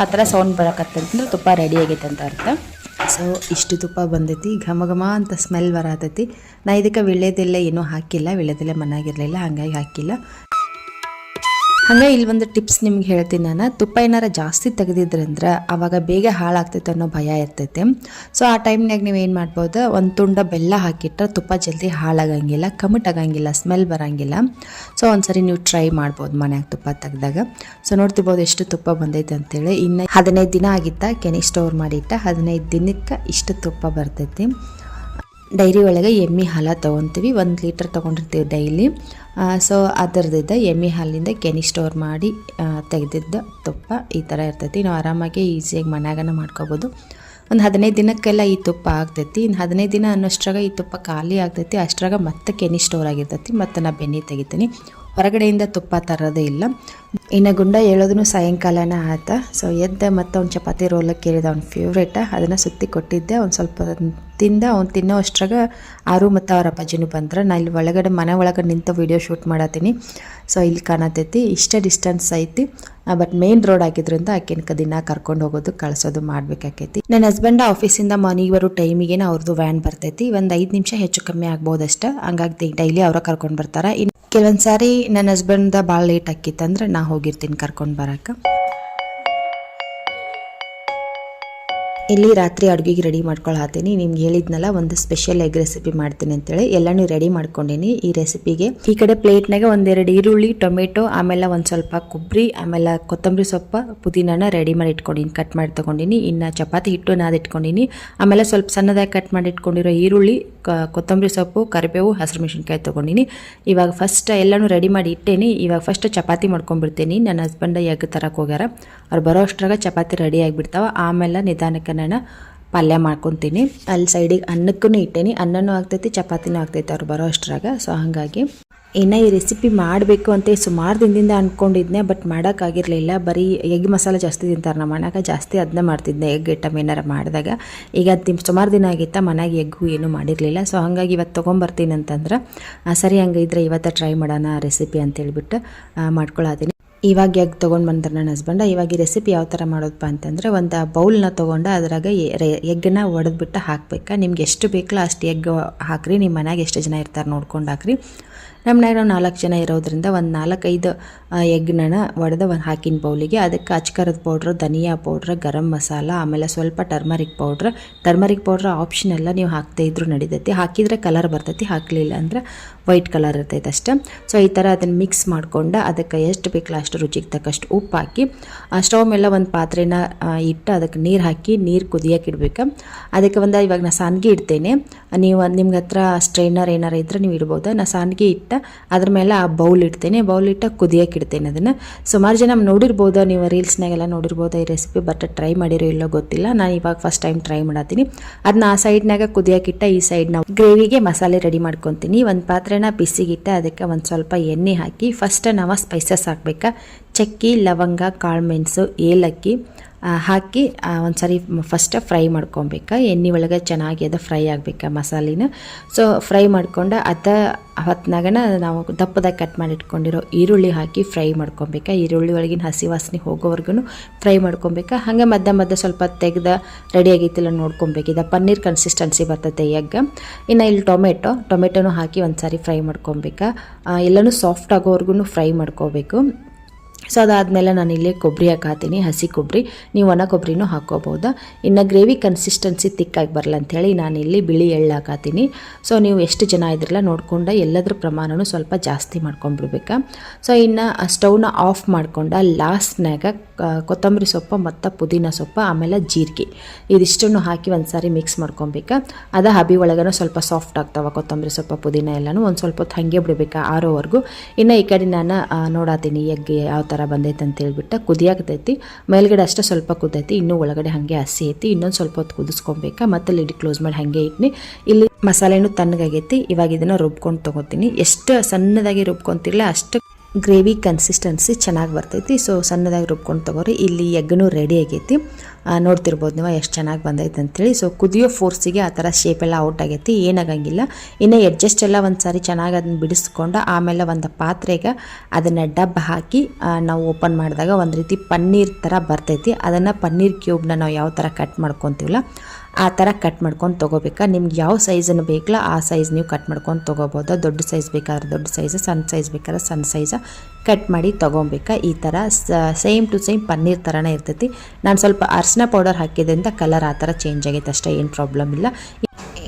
ಆ ಥರ ಸೌಂಡ್ ಬರೋಕತ್ತಂದ್ರೆ ತುಪ್ಪ ರೆಡಿ ಆಗೈತೆ ಅಂತ ಅರ್ಥ. ಸೊ ಇಷ್ಟು ತುಪ್ಪ ಬಂದೈತಿ, ಘಮ ಅಂತ ಸ್ಮೆಲ್ ಬರತೈತಿ. ನಾ ಇದಕ್ಕೆ ವೀಳ್ಯದೆಲೆ ಏನೂ ಹಾಕಿಲ್ಲ, ವೀಳ್ಯದೆಲೆ ಮನೆಯಾಗಿರಲಿಲ್ಲ ಹಾಗಾಗಿ ಹಾಕಿಲ್ಲ. ಹಾಗೆ ಇಲ್ಲಿ ಒಂದು ಟಿಪ್ಸ್ ನಿಮ್ಗೆ ಹೇಳ್ತೀನಿ ನಾನು. ತುಪ್ಪ ಏನಾರ ಜಾಸ್ತಿ ತೆಗೆದಿದ್ರಂದ್ರೆ ಆವಾಗ ಬೇಗ ಹಾಳಾಗ್ತೈತೆ ಅನ್ನೋ ಭಯ ಇರ್ತೈತೆ. ಸೊ ಆ ಟೈಮ್ನಾಗ ನೀವು ಏನು ಮಾಡ್ಬೋದು, ಒಂದು ತುಂಡ ಬೆಲ್ಲ ಹಾಕಿಟ್ರೆ ತುಪ್ಪ ಜಲ್ದಿ ಹಾಳಾಗಂಗಿಲ್ಲ, ಕಮಟಾಗಂಗಿಲ್ಲ, ಸ್ಮೆಲ್ ಬರೋಂಗಿಲ್ಲ. ಸೊ ಒಂದ್ಸರಿ ನೀವು ಟ್ರೈ ಮಾಡ್ಬೋದು ಮನ್ಯಾಗ ತುಪ್ಪ ತೆಗೆದಾಗ. ಸೊ ನೋಡ್ತಿರ್ಬೋದು ಎಷ್ಟು ತುಪ್ಪ ಬಂದೈತೆ ಅಂತೇಳಿ. ಇನ್ನು 15 ದಿನ ಆಗಿತ್ತ ಕೆನೆ ಸ್ಟೋರ್ ಮಾಡಿಟ್ಟ, 15 ದಿನಕ್ಕೆ ಇಷ್ಟು ತುಪ್ಪ ಬರ್ತೈತಿ. ಡೈರಿ ಒಳಗೆ ಎಮ್ಮೆ ಹಾಲು ತೊಗೊತೀವಿ, 1 ಲೀಟರ್ ತೊಗೊಂಡಿರ್ತೀವಿ ಡೈಲಿ. ಸೊ ಅದರದ್ದಿದ್ದ ಎಮ್ಮೆ ಹಾಲಿಂದ ಕೆನಿ ಸ್ಟೋರ್ ಮಾಡಿ ತೆಗೆದಿದ್ದ ತುಪ್ಪ ಈ ಥರ ಇರ್ತೈತಿ. ನಾವು ಆರಾಮಾಗಿ ಈಸಿಯಾಗಿ ಮನ್ಯಾಗನ ಮಾಡ್ಕೋಬೋದು. ಒಂದು 15 ದಿನಕ್ಕೆಲ್ಲ ಈ ತುಪ್ಪ ಆಗ್ತೈತಿ. ಇನ್ನು 15 ದಿನ ಅನ್ನೋಷ್ಟ್ರಾಗ ಈ ತುಪ್ಪ ಖಾಲಿ ಆಗ್ತೈತಿ. ಅಷ್ಟ್ರಾಗ ಮತ್ತೆ ಕೆನಿ ಸ್ಟೋರ್ ಆಗಿರ್ತೈತಿ. ಮತ್ತು ನಾನು ಬೆಣ್ಣೆ ತೆಗಿತೀನಿ. ಹೊರಗಡೆಯಿಂದ ತುಪ್ಪ ತರೋದೇ ಇಲ್ಲ. ಇನ್ನು ಗುಂಡ ಹೇಳೋದನ್ನು ಸಾಯಂಕಾಲನ ಆತ. ಸೊ ಎದ್ದ ಮತ್ತು ಅವ್ನು ಚಪಾತಿ ರೋಲಕ್ಕೆ ಕೇಳಿದ, ಅವ್ನ ಫೇವ್ರೇಟ, ಅದನ್ನು ಸುತ್ತಿ ಕೊಟ್ಟಿದ್ದೆ. ಒಂದು ಸ್ವಲ್ಪ ತಿಂದ. ಅವ್ನು ತಿನ್ನೋ ಅಷ್ಟ್ರಾಗ ಆರು ಮತ್ತು ಅವ್ರ ಅಪ್ಪಾಜಿನೂ ಬಂದ್ರೆ. ನಾನು ಇಲ್ಲಿ ಒಳಗಡೆ ಮನೆ ಒಳಗಡೆ ನಿಂತು ವೀಡಿಯೋ ಶೂಟ್ ಮಾಡತ್ತೀನಿ. ಸೊ ಇಲ್ಲಿ ಕಾಣತೈತಿ, ಇಷ್ಟೇ ಡಿಸ್ಟೆನ್ಸ್ ಐತಿ. ಬಟ್ ಮೇನ್ ರೋಡ್ ಆಗಿದ್ರಿಂದ ಆಕೆನಕ ದಿನ ಕರ್ಕೊಂಡು ಹೋಗೋದು ಕಳಿಸೋದು ಮಾಡ್ಬೇಕಾಕೈತಿ. ನನ್ನ ಹಸ್ಬೆಂಡ್ ಆಫೀಸಿಂದ ಮನೆಗೆ ಬರೋ ಟೈಮಿಗೆ ಅವ್ರದ್ದು ವ್ಯಾನ್ ಬರ್ತೈತಿ. ಒಂದು 5 ನಿಮಿಷ ಹೆಚ್ಚು ಕಮ್ಮಿ ಆಗ್ಬೋದಷ್ಟೇ. ಹಂಗಾಗಿ ಡೈಲಿ ಅವರ ಕರ್ಕೊಂಡು ಬರ್ತಾರೆ. ಇನ್ನು ಕೆಲವೊಂದು ಸಾರಿ ನನ್ನ ಹಸ್ಬೆಂಡ್ದ ಭಾಳ ಲೇಟ್ ಆಕಿತ್ತಂದ್ರೆ ನಾ ಹೋಗಿರ್ತೀನಿ ಕರ್ಕೊಂಡು ಬರೋಕೆ. ಇಲ್ಲಿ ರಾತ್ರಿ ಅಡುಗೆಗೆ ರೆಡಿ ಮಾಡ್ಕೊಳತ್ತೀನಿ. ನಿಮ್ಗೆ ಹೇಳಿದ್ನಲ್ಲ ಒಂದು ಸ್ಪೆಷಲ್ ಎಗ್ ರೆಸಿಪಿ ಮಾಡ್ತೀನಿ ಅಂತೇಳಿ ಎಲ್ಲನೂ ರೆಡಿ ಮಾಡ್ಕೊಂಡೀನಿ ಈ ರೆಸಿಪಿಗೆ. ಈ ಕಡೆ ಪ್ಲೇಟ್ನಾಗ 1-2 ಈರುಳ್ಳಿ, ಟೊಮೆಟೊ, ಆಮೇಲೆ ಒಂದು ಸ್ವಲ್ಪ ಕೊಬ್ಬರಿ, ಆಮೇಲೆ ಕೊತ್ತಂಬರಿ ಸೊಪ್ಪು, ಪುದೀನಾನ ರೆಡಿ ಮಾಡಿ ಇಟ್ಕೊಂಡಿನಿ, ಕಟ್ ಮಾಡಿ ತೊಗೊಂಡಿನಿ. ಇನ್ನು ಚಪಾತಿ ಹಿಟ್ಟು ನಾದಿ ಇಟ್ಕೊಂಡಿನಿ. ಆಮೇಲೆ ಸ್ವಲ್ಪ ಸಣ್ಣದಾಗಿ ಕಟ್ ಮಾಡಿ ಇಟ್ಕೊಂಡಿರೋ ಈರುಳ್ಳಿ, ಕೊತ್ತಂಬರಿ ಸೊಪ್ಪು, ಕರಿಬೇವು, ಹಸಿರು ಮೆಣಸಿನ್ಕಾಯಿ ತೊಗೊಂಡಿನಿ. ಇವಾಗ ಫಸ್ಟ್ ಎಲ್ಲನೂ ರೆಡಿ ಮಾಡಿ ಇಟ್ಟೇನಿ. ಇವಾಗ ಫಸ್ಟ್ ಚಪಾತಿ ಮಾಡ್ಕೊಂಡ್ಬಿಡ್ತೀನಿ. ನನ್ನ ಹಸ್ಬೆಂಡ್ ಎಗ್ ತರಕ್ಕೆ ಹೋಗ್ಯಾರ. ಅವ್ರು ಬರೋ ಅಷ್ಟ್ರಾಗ ಚಪಾತಿ ರೆಡಿ ಆಗಿಬಿಡ್ತಾವೆ. ಆಮೇಲೆ ನಿಧಾನಕ್ಕೆ ನಾನು ಪಲ್ಯ ಮಾಡ್ಕೊತೀನಿ. ಅಲ್ಲಿ ಸೈಡಿಗೆ ಅನ್ನಕ್ಕೂ ಇಟ್ಟೇನಿ. ಅನ್ನನೂ ಆಗ್ತೈತಿ, ಚಪಾತಿನೂ ಆಗ್ತೈತಿ ಅವ್ರು ಬರೋ ಅಷ್ಟ್ರಾಗ. ಸೊ ಹಾಗಾಗಿ ಇನ್ನು ಈ ರೆಸಿಪಿ ಮಾಡಬೇಕು ಅಂತ ಸುಮಾರು ದಿನದಿಂದ ಅಂದ್ಕೊಂಡಿದ್ದೆ. ಬಟ್ ಮಾಡೋಕ್ಕಾಗಿರಲಿಲ್ಲ. ಬರೀ ಎಗ್ ಮಸಾಲೆ ಜಾಸ್ತಿ ತಿಂತಾರೆ ನಮ್ಮ ಮನ್ಯಾಗ. ಜಾಸ್ತಿ ಅದನ್ನ ಮಾಡ್ತಿದ್ದೆ ಎಗ್ ಐಟಮ್ ಏನಾರು ಮಾಡಿದಾಗ. ಈಗ ಅದು ಸುಮಾರು ದಿನ ಆಗಿತ್ತ ಮನೆಗೆ ಎಗ್ಗು ಏನೂ ಮಾಡಿರಲಿಲ್ಲ. ಸೊ ಹಾಗಾಗಿ ಇವತ್ತು ತೊಗೊಂಬರ್ತೀನಿ ಅಂತಂದ್ರೆ ಸರಿ ಹಂಗಿದ್ರೆ ಇವತ್ತು ಟ್ರೈ ಮಾಡೋಣ ರೆಸಿಪಿ ಅಂತೇಳ್ಬಿಟ್ಟು ಮಾಡ್ಕೊಳತ್ತೀನಿ. ಇವಾಗ ಎಗ್ ತೊಗೊಂಡು ಬಂದ್ರೆ ನನ್ನ ಹಸ್ಬೆಂಡ. ಇವಾಗ ಈ ರೆಸಿಪಿ ಯಾವ ಥರ ಮಾಡೋದಪ್ಪ ಅಂತಂದರೆ, ಒಂದು ಬೌಲ್ನ ತೊಗೊಂಡು ಅದ್ರಾಗ ಎಗ್ಗನ್ನ ಒಡೆದ್ಬಿಟ್ಟು ಹಾಕ್ಬೇಕು. ನಿಮ್ಗೆ ಎಷ್ಟು ಬೇಕಲ್ಲ ಅಷ್ಟು ಎಗ್ ಹಾಕ್ರಿ. ನಿಮ್ಮ ಮನ್ಯಾಗ ಎಷ್ಟು ಜನ ಇರ್ತಾರೆ ನೋಡ್ಕೊಂಡು ಹಾಕ್ರಿ. ನಮ್ಮ ಮನ್ಯಾಗ ನಾವು 4 ಜನ ಇರೋದ್ರಿಂದ ಒಂದು 4-5 ಎಗ್ನ ಒಡೆದು ಹಾಕಿನ ಬೌಲಿಗೆ. ಅದಕ್ಕೆ ಅಚ್ಕರದ ಪೌಡ್ರ್, ಧನಿಯಾ ಪೌಡ್ರ್, ಗರಂ ಮಸಾಲ, ಆಮೇಲೆ ಸ್ವಲ್ಪ ಟರ್ಮರಿಕ್ ಪೌಡ್ರ್ ಆಪ್ಷನೆಲ್ಲ ನೀವು ಹಾಕ್ತಾ ಇದ್ರು ನಡಿತೈತಿ. ಹಾಕಿದರೆ ಕಲರ್ ಬರ್ತೈತಿ, ಹಾಕಲಿಲ್ಲ ಅಂದರೆ ವೈಟ್ ಕಲರ್ ಇರ್ತೈತೆ ಅಷ್ಟೇ. ಸೊ ಈ ಥರ ಅದನ್ನು ಮಿಕ್ಸ್ ಮಾಡ್ಕೊಂಡು ಅದಕ್ಕೆ ಎಷ್ಟು ಬೇಕಲ್ಲ ಅಷ್ಟು ರುಚಿಗೆ ತಕ್ಕಷ್ಟು ಉಪ್ಪು ಹಾಕಿ ಸ್ಟವ್ ಮೇಲೆ ಒಂದು ಪಾತ್ರೆನ ಇಟ್ಟು ಅದಕ್ಕೆ ನೀರು ಹಾಕಿ ನೀರು ಕುದಿಯೋಕೆ ಇಡಬೇಕು. ಅದಕ್ಕೆ ಇವಾಗ ನಾನು ಸಾನ್ಗೆ ಇಡ್ತೇನೆ. ನೀವು ನಿಮ್ಗೆ ಹತ್ರ ಸ್ಟ್ರೈನರ್ ಏನಾರು ಇದ್ದರೆ ನೀವು ಇಡ್ಬೋದು. ನಾನು ಸಾನ್ಗೆ ಇಟ್ಟು ಅದ್ರ ಮೇಲೆ ಆ ಬೌಲ್ ಇಡ್ತೇನೆ. ಬೌಲ್ ಇಟ್ಟು ಕುದಿಯೋಕೆ ಇಡ್ತೇನೆ. ಅದನ್ನು ಸುಮಾರು ಜನ ನೋಡಿರ್ಬೋದು, ನೀವು ರೀಲ್ಸ್ನಾಗೆಲ್ಲ ನೋಡಿರ್ಬೋದು ಈ ರೆಸಿಪಿ. ಬಟ್ ಟ್ರೈ ಮಾಡಿರೋ ಇಲ್ಲೋ ಗೊತ್ತಿಲ್ಲ. ನಾನು ಇವಾಗ ಫಸ್ಟ್ ಟೈಮ್ ಟ್ರೈ ಮಾಡತ್ತೀನಿ. ಅದನ್ನ ಆ ಸೈಡ್ನಾಗ ಕುದಿಯೋಕಿಟ್ಟ ಈ ಸೈಡ್ ನಾವು ಗ್ರೇವಿಗೆ ಮಸಾಲೆ ರೆಡಿ ಮಾಡ್ಕೊತೀನಿ. ಒಂದು ಪಾತ್ರೆನ ಬಿಸಿಗಿಟ್ಟ ಅದಕ್ಕೆ ಒಂದು ಸ್ವಲ್ಪ ಎಣ್ಣೆ ಹಾಕಿ ಫಸ್ಟ್ ನಾವು ಸ್ಪೈಸಸ್ ಹಾಕ್ಬೇಕಾ. ಚಕ್ಕಿ, ಲವಂಗ, ಕಾಳುಮೆಣಸು, ಏಲಕ್ಕಿ ಹಾಕಿ ಒಂದು ಸರಿ ಫಸ್ಟ್ ಫ್ರೈ ಮಾಡ್ಕೊಬೇಕಾ. ಎಣ್ಣೆ ಒಳಗೆ ಚೆನ್ನಾಗಿ ಅದು ಫ್ರೈ ಆಗಬೇಕಾ ಮಸಾಲಿನ. ಸೊ ಫ್ರೈ ಮಾಡ್ಕೊಂಡು ಹೊತ್ನಾಗನ ನಾವು ದಪ್ಪದಾಗಿ ಕಟ್ ಮಾಡಿ ಇಟ್ಕೊಂಡಿರೋ ಈರುಳ್ಳಿ ಹಾಕಿ ಫ್ರೈ ಮಾಡ್ಕೊಬೇಕಾ. ಈರುಳ್ಳಿ ಒಳಗಿನ ಹಸಿ ವಾಸನೆ ಹೋಗೋವರೆಗೂ ಫ್ರೈ ಮಾಡ್ಕೊಬೇಕಾ. ಹಾಗೆ ಮಧ್ಯ ಸ್ವಲ್ಪ ತೆಗೆದು ರೆಡಿ ಆಗೈತಿಲ್ಲ ನೋಡ್ಕೊಬೇಕು. ಇದು ಪನ್ನೀರ್ ಕನ್ಸಿಸ್ಟೆನ್ಸಿ ಬರ್ತೈತೆ ಎಗ್. ಇನ್ನು ಇಲ್ಲಿ ಟೊಮೆಟೊನೂ ಹಾಕಿ ಒಂದು ಸಾರಿ ಫ್ರೈ ಮಾಡ್ಕೊಬೇಕಾ. ಎಲ್ಲನೂ ಸಾಫ್ಟ್ ಆಗೋವರೆಗೂ ಫ್ರೈ ಮಾಡ್ಕೋಬೇಕು. ಸೊ ಅದಾದಮೇಲೆ ನಾನು ಇಲ್ಲಿ ಕೊಬ್ಬರಿ ಹಾಕತ್ತೀನಿ, ಹಸಿ ಕೊಬ್ಬರಿ. ನೀವು ಒಣ ಕೊಬ್ಬರಿನೂ ಹಾಕ್ಕೋಬೋದು. ಇನ್ನು ಗ್ರೇವಿ ಕನ್ಸಿಸ್ಟೆನ್ಸಿ ತಿಕ್ಕಾಗಿ ಬರಲ್ಲ ಅಂಥೇಳಿ ನಾನಿಲ್ಲಿ ಬಿಳಿ ಎಳ್ಳು ಹಾಕತ್ತೀನಿ. ಸೊ ನೀವು ಎಷ್ಟು ಜನ ಇದ್ರಲ್ಲ ನೋಡ್ಕೊಂಡು ಎಲ್ಲದ್ರ ಪ್ರಮಾಣನೂ ಸ್ವಲ್ಪ ಜಾಸ್ತಿ ಮಾಡ್ಕೊಂಡ್ಬಿಡ್ಬೇಕಾ. ಸೊ ಇನ್ನು ಸ್ಟವ್ನ ಆಫ್ ಮಾಡ್ಕೊಂಡು ಲಾಸ್ಟ್ನಾಗ ಕೊತ್ತಂಬರಿ ಸೊಪ್ಪು ಮತ್ತು ಪುದೀನ ಸೊಪ್ಪು, ಆಮೇಲೆ ಜೀರಿಗೆ ಇದಿಷ್ಟನ್ನು ಹಾಕಿ ಒಂದು ಸಾರಿ ಮಿಕ್ಸ್ ಮಾಡ್ಕೊಬೇಕಾ. ಅದು ಹಬಿ ಒಳಗನೂ ಸ್ವಲ್ಪ ಸಾಫ್ಟ್ ಆಗ್ತಾವೆ ಕೊತ್ತಂಬರಿ ಸೊಪ್ಪು ಪುದೀನ ಎಲ್ಲನೂ. ಒಂದು ಸ್ವಲ್ಪ ಹೊತ್ತು ಹಾಗೆ ಬಿಡಬೇಕಾ ಆರೋವರೆಗೂ. ಇನ್ನು ಈ ಕಡೆ ನಾನು ನೋಡತ್ತೀನಿ ಎಗ್ ಯಾವ ಥರ ಬಂದೈತೆ ಅಂತ ಹೇಳ್ಬಿಟ್ಟು. ಕುದಿಯಾಗತೈತಿ, ಮೇಲ್ಗಡೆ ಅಷ್ಟೇ ಸ್ವಲ್ಪ ಕುದೈತಿ, ಇನ್ನೂ ಒಳಗಡೆ ಹಾಗೆ ಹಸಿ ಐತಿ. ಇನ್ನೊಂದು ಸ್ವಲ್ಪ ಹೊತ್ತು ಕುದಿಸ್ಕೊಬೇಕಾ. ಮತ್ತೆ ಲಿಡ್ ಕ್ಲೋಸ್ ಮಾಡಿ ಹಾಗೆ ಇಟ್ನಿ. ಇಲ್ಲಿ ಮಸಾಲೆನೂ ತಣ್ಣಗಾಗೈತಿ. ಇವಾಗ ಇದನ್ನು ರುಬ್ಕೊಂಡು ತೊಗೋತೀನಿ. ಎಷ್ಟು ಸಣ್ಣದಾಗಿ ರುಬ್ಕೊತಿರಲ್ಲ ಅಷ್ಟು ಗ್ರೇವಿ ಕನ್ಸಿಸ್ಟೆನ್ಸಿ ಚೆನ್ನಾಗಿ ಬರ್ತೈತಿ. ಸೊ ಸಣ್ಣದಾಗಿ ರುಬ್ಕೊಂಡು ತೊಗೋರಿ. ಇಲ್ಲಿ ಎಗ್ನೂ ರೆಡಿ ಆಗೈತಿ. ನೋಡ್ತಿರ್ಬೋದು ನೀವು ಎಷ್ಟು ಚೆನ್ನಾಗಿ ಬಂದೈತೆ ಅಂತೇಳಿ. ಸೊ ಕುದಿಯೋ ಫೋರ್ಸಿಗೆ ಆ ಥರ ಶೇಪೆಲ್ಲ ಔಟ್ ಆಗೈತಿ, ಏನಾಗಂಗಿಲ್ಲ. ಇನ್ನು ಎಡ್ಜಸ್ಟ್ ಎಲ್ಲ ಒಂದು ಸಾರಿ ಚೆನ್ನಾಗಿ ಅದನ್ನ ಬಿಡಿಸ್ಕೊಂಡು ಆಮೇಲೆ ಒಂದು ಪಾತ್ರೆಗೆ ಅದನ್ನು ಡಬ್ಬ ಹಾಕಿ ನಾವು ಓಪನ್ ಮಾಡಿದಾಗ ಒಂದು ರೀತಿ ಪನ್ನೀರ್ ಥರ ಬರ್ತೈತಿ. ಅದನ್ನು ಪನ್ನೀರ್ ಕ್ಯೂಬ್ನ ನಾವು ಯಾವ ಥರ ಕಟ್ ಮಾಡ್ಕೊತೀವಲ್ಲ ಆ ಥರ ಕಟ್ ಮಾಡ್ಕೊಂಡು ತೊಗೋಬೇಕಾ. ನಿಮ್ಗೆ ಯಾವ ಸೈಜನ್ನು ಬೇಕಲ್ಲ ಆ ಸೈಜ್ ನೀವು ಕಟ್ ಮಾಡ್ಕೊಂಡು ತೊಗೋಬೋದು. ದೊಡ್ಡ ಸೈಜ್ ಬೇಕಾದ್ರೆ ದೊಡ್ಡ ಸೈಜ್, ಸಣ್ಣ ಸೈಜ್ ಬೇಕಾದ್ರೆ ಸಣ್ಣ ಸೈಜ ಕಟ್ ಮಾಡಿ ತೊಗೊಬೇಕಾ. ಈ ಥರ ಸೇಮ್ ಟು ಸೇಮ್ ಪನ್ನೀರ್ ಥರನೇ ಇರ್ತೈತಿ. ನಾನು ಸ್ವಲ್ಪ ಅರಿಶಿನ ಪೌಡರ್ ಹಾಕಿದ್ರಿಂದ ಕಲರ್ ಆ ಥರ ಚೇಂಜ್ ಆಗೈತೆ ಅಷ್ಟೇ, ಏನು ಪ್ರಾಬ್ಲಮ್ ಇಲ್ಲ.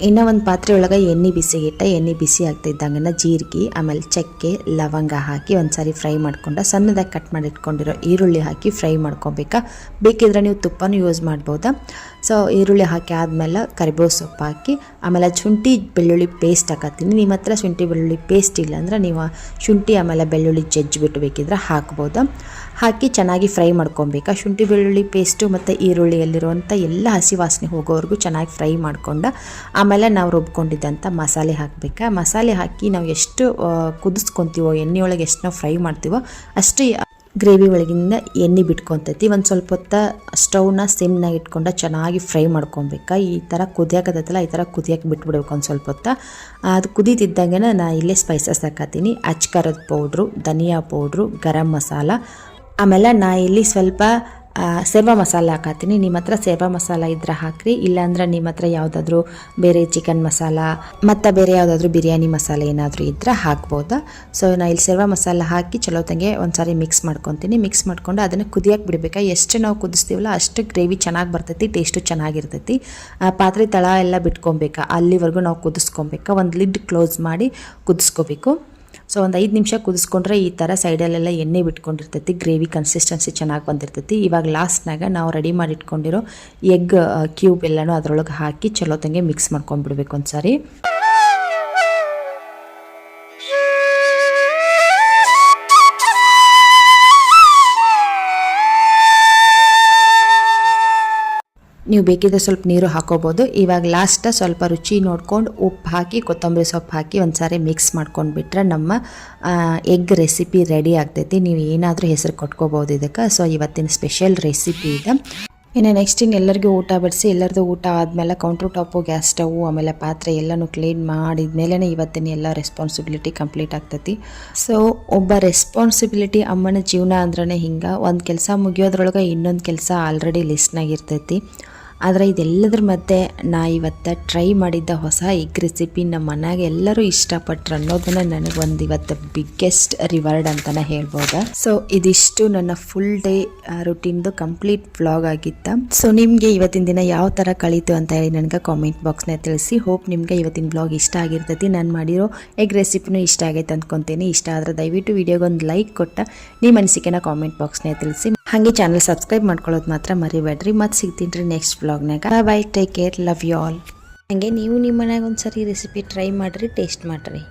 ಇನ್ನು ಒಂದು ಪಾತ್ರೆ ಒಳಗೆ ಎಣ್ಣೆ ಬಿಸಿಗಿಟ್ಟ, ಎಣ್ಣೆ ಬಿಸಿ ಆಗ್ತಿದ್ದಂಗೆ ಜೀರಿಗೆ ಆಮೇಲೆ ಚಕ್ಕೆ ಲವಂಗ ಹಾಕಿ ಒಂದ್ಸಾರಿ ಫ್ರೈ ಮಾಡ್ಕೊಂಡು ಸಣ್ಣದಾಗಿ ಕಟ್ ಮಾಡಿ ಇಟ್ಕೊಂಡಿರೋ ಈರುಳ್ಳಿ ಹಾಕಿ ಫ್ರೈ ಮಾಡ್ಕೊಬೇಕಾ. ಬೇಕಿದ್ರೆ ನೀವು ತುಪ್ಪನೂ ಯೂಸ್ ಮಾಡ್ಬೋದಾ. ಸೊ ಈರುಳ್ಳಿ ಹಾಕಿ ಆದಮೇಲೆ ಕರಿಬೇವು ಸೊಪ್ಪು ಹಾಕಿ ಆಮೇಲೆ ಶುಂಠಿ ಬೆಳ್ಳುಳ್ಳಿ ಪೇಸ್ಟ್ ಹಾಕತ್ತೀನಿ. ನಿಮ್ಮ ಹತ್ರ ಶುಂಠಿ ಬೆಳ್ಳುಳ್ಳಿ ಪೇಸ್ಟ್ ಇಲ್ಲ ಅಂದರೆ ನೀವು ಶುಂಠಿ ಆಮೇಲೆ ಬೆಳ್ಳುಳ್ಳಿ ಜಜ್ಜಿಬಿಟ್ಟು ಬೇಕಿದ್ರೆ ಹಾಕ್ಬೋದು. ಹಾಕಿ ಚೆನ್ನಾಗಿ ಫ್ರೈ ಮಾಡ್ಕೊಬೇಕಾ. ಶುಂಠಿ ಬೆಳ್ಳುಳ್ಳಿ ಪೇಸ್ಟು ಮತ್ತು ಈರುಳ್ಳಿಯಲ್ಲಿರುವಂಥ ಎಲ್ಲ ಹಸಿ ವಾಸನೆ ಹೋಗೋವರೆಗೂ ಚೆನ್ನಾಗಿ ಫ್ರೈ ಮಾಡ್ಕೊಂಡು ಆಮೇಲೆ ನಾವು ರುಬ್ಕೊಂಡಿದ್ದಂಥ ಮಸಾಲೆ ಹಾಕಬೇಕಾ. ಮಸಾಲೆ ಹಾಕಿ ನಾವು ಎಷ್ಟು ಕುದಿಸ್ಕೊತೀವೋ ಎಣ್ಣೆಯೊಳಗೆ ಎಷ್ಟು ನಾವು ಫ್ರೈ ಮಾಡ್ತೀವೋ ಅಷ್ಟು ಗ್ರೇವಿ ಒಳಗಿಂದ ಎಣ್ಣೆ ಬಿಟ್ಕೊತೈತಿ. ಒಂದು ಸ್ವಲ್ಪ ಹೊತ್ತು ಸ್ಟವ್ನ ಸಿಮ್ನಾಗ ಇಟ್ಕೊಂಡು ಚೆನ್ನಾಗಿ ಫ್ರೈ ಮಾಡ್ಕೊಬೇಕಾ. ಈ ಥರ ಕುದಿಯಾಕತ್ತಲ್ಲ, ಈ ಥರ ಕುದಿಯೋಕೆ ಬಿಟ್ಬಿಡ್ಬೇಕು ಒಂದು ಸ್ವಲ್ಪ ಹೊತ್ತು. ಅದು ಕುದೀತಿದ್ದಂಗೆ ನಾನು ಇಲ್ಲೇ ಸ್ಪೈಸಸ್ ಹಾಕತ್ತೀನಿ. ಅಚ್ಕಾರದ ಪೌಡ್ರು, ಧನಿಯಾ ಪೌಡ್ರು, ಗರಂ ಮಸಾಲ, ಆಮೇಲೆ ನಾ ಇಲ್ಲಿ ಸ್ವಲ್ಪ ಸೇವಾ ಮಸಾಲ ಹಾಕತ್ತೀನಿ. ನಿಮ್ಮ ಹತ್ರ ಸೇವಾ ಮಸಾಲ ಇದ್ರೆ ಹಾಕ್ರಿ, ಇಲ್ಲಾಂದ್ರೆ ನಿಮ್ಮ ಹತ್ರ ಯಾವುದಾದ್ರೂ ಬೇರೆ ಚಿಕನ್ ಮಸಾಲ ಮತ್ತು ಬೇರೆ ಯಾವುದಾದ್ರೂ ಬಿರಿಯಾನಿ ಮಸಾಲೆ ಏನಾದರೂ ಇದ್ದರೆ ಹಾಕ್ಬೋದಾ. ಸೊ ನಾ ಇಲ್ಲಿ ಸೇವಾ ಮಸಾಲ ಹಾಕಿ ಚಲೋತ್ತಂಗೆ ಒಂದು ಸಾರಿ ಮಿಕ್ಸ್ ಮಾಡ್ಕೊತೀನಿ. ಮಿಕ್ಸ್ ಮಾಡ್ಕೊಂಡು ಅದನ್ನು ಕುದಿಯೋಕೆ ಬಿಡಬೇಕಾ. ಎಷ್ಟು ನಾವು ಕುದಿಸ್ತೀವಲ್ಲ ಅಷ್ಟು ಗ್ರೇವಿ ಚೆನ್ನಾಗಿ ಬರ್ತೈತಿ, ಟೇಸ್ಟು ಚೆನ್ನಾಗಿರ್ತೈತಿ. ಪಾತ್ರೆ ತಳ ಎಲ್ಲ ಬಿಟ್ಕೊಬೇಕಾ, ಅಲ್ಲಿವರೆಗೂ ನಾವು ಕುದಿಸ್ಕೊಬೇಕಾ. ಒಂದು ಲಿಡ್ ಕ್ಲೋಸ್ ಮಾಡಿ ಕುದಿಸ್ಕೋಬೇಕು. ಸೊ ಒಂದು 5 ನಿಮಿಷ ಕುದಿಸ್ಕೊಂಡ್ರೆ ಈ ಥರ ಸೈಡಲ್ಲೆಲ್ಲ ಎಣ್ಣೆ ಬಿಟ್ಕೊಂಡಿರ್ತೈತಿ, ಗ್ರೇವಿ ಕನ್ಸಿಸ್ಟೆನ್ಸಿ ಚೆನ್ನಾಗಿ ಬಂದಿರ್ತೈತಿ. ಇವಾಗ ಲಾಸ್ಟ್ನಾಗ ನಾವು ರೆಡಿ ಮಾಡಿ ಇಟ್ಕೊಂಡಿರೋ ಎಗ್ ಕ್ಯೂಬ್ ಎಲ್ಲನೂ ಅದರೊಳಗೆ ಹಾಕಿ ಚಲೋತ್ತಂಗೆ ಮಿಕ್ಸ್ ಮಾಡ್ಕೊಂಡ್ಬಿಡ್ಬೇಕು ಒಂದು ಸಾರಿ. ನೀವು ಬೇಕಿದ್ರೆ ಸ್ವಲ್ಪ ನೀರು ಹಾಕೋಬೋದು. ಇವಾಗ ಲಾಸ್ಟ್ ಸ್ವಲ್ಪ ರುಚಿ ನೋಡ್ಕೊಂಡು ಉಪ್ಪು ಹಾಕಿ ಕೊತ್ತಂಬರಿ ಸೊಪ್ಪು ಹಾಕಿ ಒಂದು ಸಾರಿ ಮಿಕ್ಸ್ ಮಾಡ್ಕೊಂಡು ಬಿಟ್ರೆ ನಮ್ಮ ಎಗ್ ರೆಸಿಪಿ ರೆಡಿ ಆಗ್ತೈತಿ. ನೀವು ಏನಾದರೂ ಹೆಸರು ಕೊಟ್ಕೋಬೋದು ಇದಕ್ಕೆ. ಸೊ ಇವತ್ತಿನ ಸ್ಪೆಷಲ್ ರೆಸಿಪಿ ಇದೆ. ಇನ್ನು ನೆಕ್ಸ್ಟ್ ಎಲ್ಲರಿಗೂ ಊಟ ಬಡಿಸಿ, ಎಲ್ಲರದ್ದು ಊಟ ಆದಮೇಲೆ ಕೌಂಟ್ರ್ ಟಾಪು, ಗ್ಯಾಸ್ ಸ್ಟವ್ ಆಮೇಲೆ ಪಾತ್ರೆ ಎಲ್ಲನೂ ಕ್ಲೀನ್ ಮಾಡಿದ್ಮೇಲೆ ಇವತ್ತಿನ ಎಲ್ಲ ರೆಸ್ಪಾನ್ಸಿಬಿಲಿಟಿ ಕಂಪ್ಲೀಟ್ ಆಗ್ತೈತಿ. ಸೊ ಒಬ್ಬ ರೆಸ್ಪಾನ್ಸಿಬಿಲಿಟಿ ಅಮ್ಮನ ಜೀವನ ಅಂದ್ರೆ ಹಿಂಗೆ, ಒಂದು ಕೆಲಸ ಮುಗಿಯೋದ್ರೊಳಗೆ ಇನ್ನೊಂದು ಕೆಲಸ ಆಲ್ರೆಡಿ ಲಿಸ್ಟ್ನಾಗಿರ್ತೈತಿ. ಆದರೆ ಇದೆಲ್ಲದ್ರ ಮಧ್ಯೆ ನಾ ಇವತ್ತು ಟ್ರೈ ಮಾಡಿದ್ದ ಹೊಸ ಎಗ್ ರೆಸಿಪಿ ನಮ್ಮ ಮನೆಯಾಗ ಎಲ್ಲರೂ ಇಷ್ಟಪಟ್ರು ಅನ್ನೋದನ್ನು ನನಗೆ ಒಂದು ಇವತ್ತು ಬಿಗ್ಗೆಸ್ಟ್ ರಿವಾರ್ಡ್ ಅಂತಲೇ ಹೇಳ್ಬೋದು. ಸೊ ಇದಿಷ್ಟು ನನ್ನ ಫುಲ್ ಡೇ ರುಟೀನ್ದು ಕಂಪ್ಲೀಟ್ ವ್ಲಾಗ್ ಆಗಿತ್ತು. ಸೊ ನಿಮಗೆ ಇವತ್ತಿನ ದಿನ ಯಾವ ಥರ ಕಳೀತು ಅಂತ ಹೇಳಿ ನನಗೆ ಕಾಮೆಂಟ್ ಬಾಕ್ಸ್ನ ತಿಳಿಸಿ. ಹೋಪ್ ನಿಮಗೆ ಇವತ್ತಿನ ವ್ಲಾಗ್ ಇಷ್ಟ ಆಗಿರ್ತೈತಿ. ನಾನು ಮಾಡಿರೋ ಎಗ್ ರೆಸಿಪಿನೂ ಇಷ್ಟ ಆಗೈತೆ ಅಂದ್ಕೊತೀನಿ. ಇಷ್ಟ ಆದರೆ ದಯವಿಟ್ಟು ವಿಡಿಯೋಗೊಂದು ಲೈಕ್ ಕೊಟ್ಟು ನಿಮ್ಮ ಅನಿಸಿಕೆನ ಕಾಮೆಂಟ್ ಬಾಕ್ಸ್ನ ತಿಳಿಸಿ. ಹಾಗೆ ಚಾನಲ್ ಸಬ್ಸ್ಕ್ರೈಬ್ ಮಾಡ್ಕೊಳ್ಳೋದು ಮಾತ್ರ ಮರಿಬೇಡ್ರಿ. ಮತ್ತೆ ಸಿಗ್ತೀನಿ ರೀ ನೆಕ್ಸ್ಟ್ ವ್ಲಾಗ್ನಾಗ. Bye, take care, love you all. ಹಾಗೆ ನೀವು ನಿಮ್ಮ ಮನೆಯಾಗ ಒಂದು ಸರಿ ರೆಸಿಪಿ ಟ್ರೈ ಮಾಡಿರಿ, ಟೇಸ್ಟ್ ಮಾಡಿರಿ.